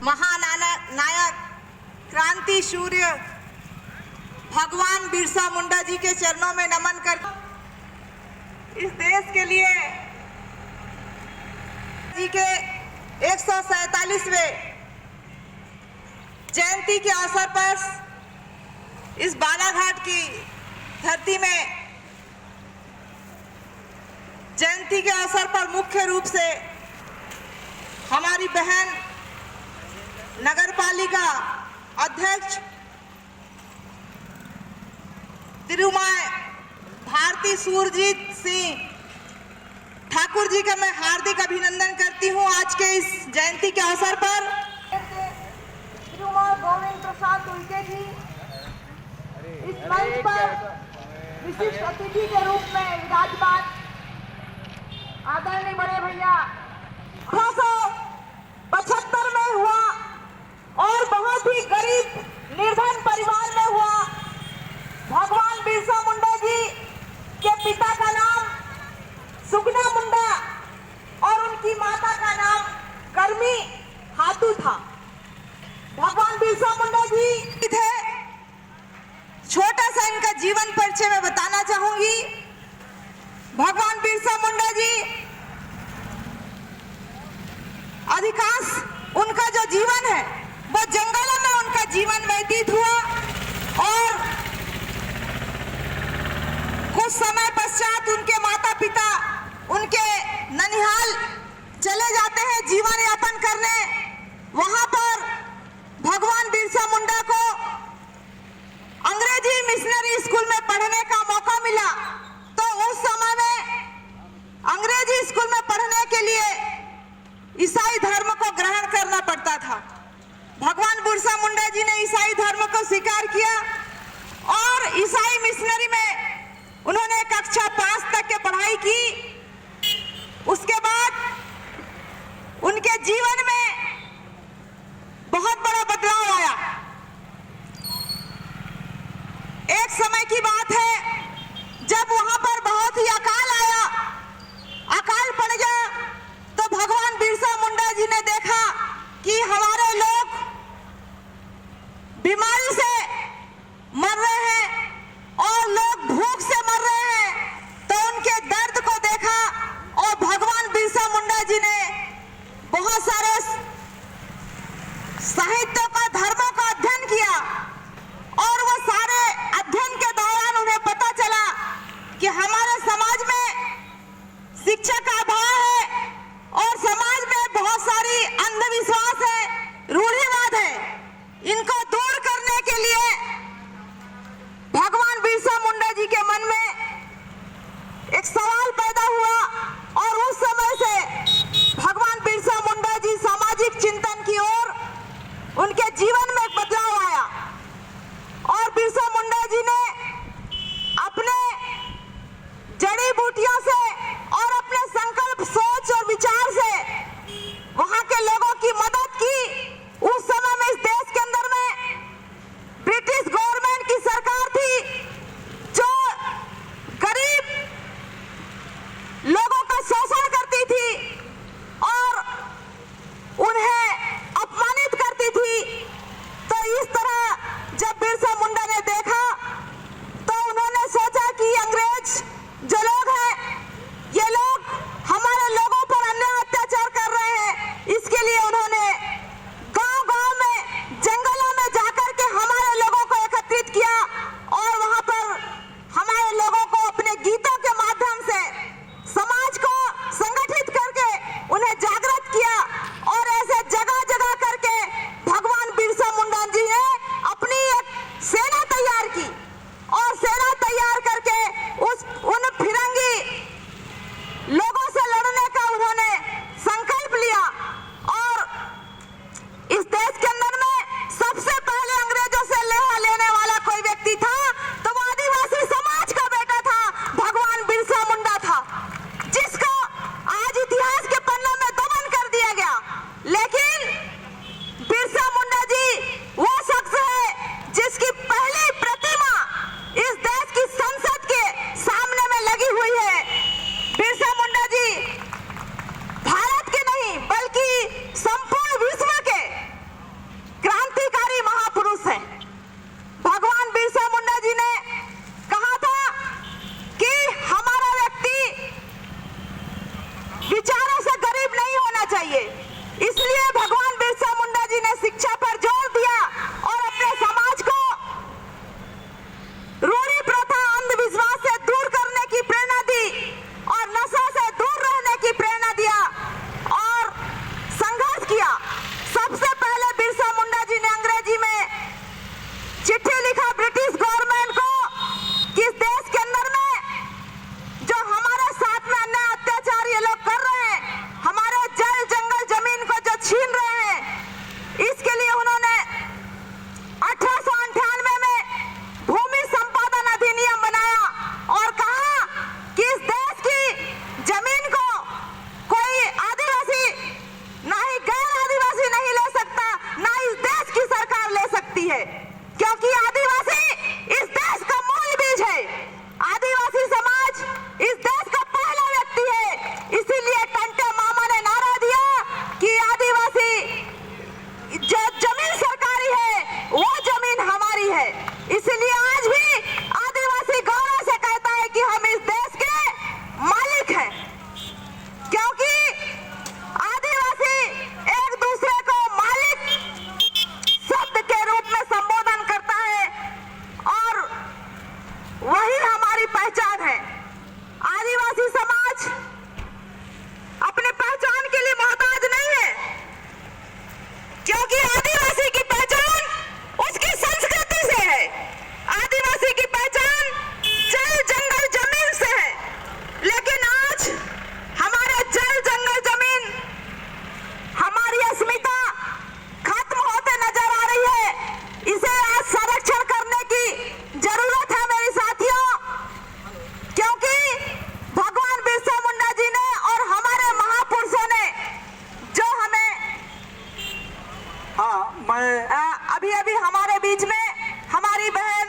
महानायक क्रांति सूर्य भगवान बिरसा मुंडा जी के चरणों में नमन कर इस देश के लिए जी के 147वें जयंती के अवसर पर इस बालाघाट की धरती में जयंती के अवसर पर मुख्य रूप से हमारी बहन नगरपालिका अध्यक्ष तिरुमाय भारती सुरजीत सिंह ठाकुर जी का मैं हार्दिक अभिनंदन करती हूं आज के इस जयंती के अवसर पर। तिरुमाय गोविंद प्रसाद उल्के जी इस मंच पर विशिष्ट अतिथि के रूप में विराजमान आदरणीय बड़े भैया 1875 में हुआ और बहुत ही गरीब निर्धन परिवार में हुआ। भगवान बिरसा मुंडा जी के पिता का नाम सुगना मुंडा और उनकी माता का नाम कर्मी हाथू था। भगवान बिरसा मुंडा जी थे। छोटा सा इनका जीवन परिचय मैं बताना चाहूंगी। भगवान बिरसा मुंडा जी अधिकांश उनका जो जीवन है वो जंगलों में उनका जीवन व्यतीत हुआ और कुछ समय पश्चात उनके माता पिता उनके ननिहाल चले जाते हैं जीवन यापन करने। वहां पर भगवान बिरसा मुंडा को अंग्रेजी मिशनरी स्कूल में पढ़ने का मौका मिला। तो उस समय में अंग्रेजी स्कूल में पढ़ने के लिए ईसाई धर्म को ग्रहण करना पड़ता था। भगवान बिरसा मुंडा जी ने ईसाई धर्म को स्वीकार किया और ईसाई मिशनरी में उन्होंने कक्षा 5 तक की पढ़ाई की। उसके बाद उनके जीवन में बहुत बड़ा बदलाव आया। एक समय की बात है जब वहां पर बहुत ही अकाल आया, अकाल पड़ गया, तो भगवान बिरसा मुंडा जी ने देखा कि हमारे लोग बीमारी से मर रहे हैं और लोग भूख से मर रहे हैं। तो उनके दर्द को देखा और भगवान बिरसा मुंडा जी ने बहुत सारे साहित्यों का धर्मों का अध्ययन किया और वो सारे अध्ययन के दौरान उन्हें पता चला कि हमारे समाज में शिक्षा का अभाव है और समाज में बहुत सारी अंधविश्वास है, रूढ़िवाद है। इनको दूर करने के लिए भगवान बिरसा मुंडा जी के मन में एक सवाल पैदा हुआ और उस समय से भगवान बिरसा मुंडा जी सामाजिक चिंतन की ओर उनके जीवन में एक बदलाव आया और बिरसा मुंडा जी ने अपने जड़ी बूटियों से और अपने संकल्प सोच और विचार से वहां के लोगों की मदद की। उस समय में इस देश के अंदर में ब्रिटिश गवर्नमेंट की सरकार थी जो गरीब लोगों का शोषण करती थी और उन्हें अपमानित करती थी। हाँ मैं अभी अभी हमारे बीच में हमारी बहन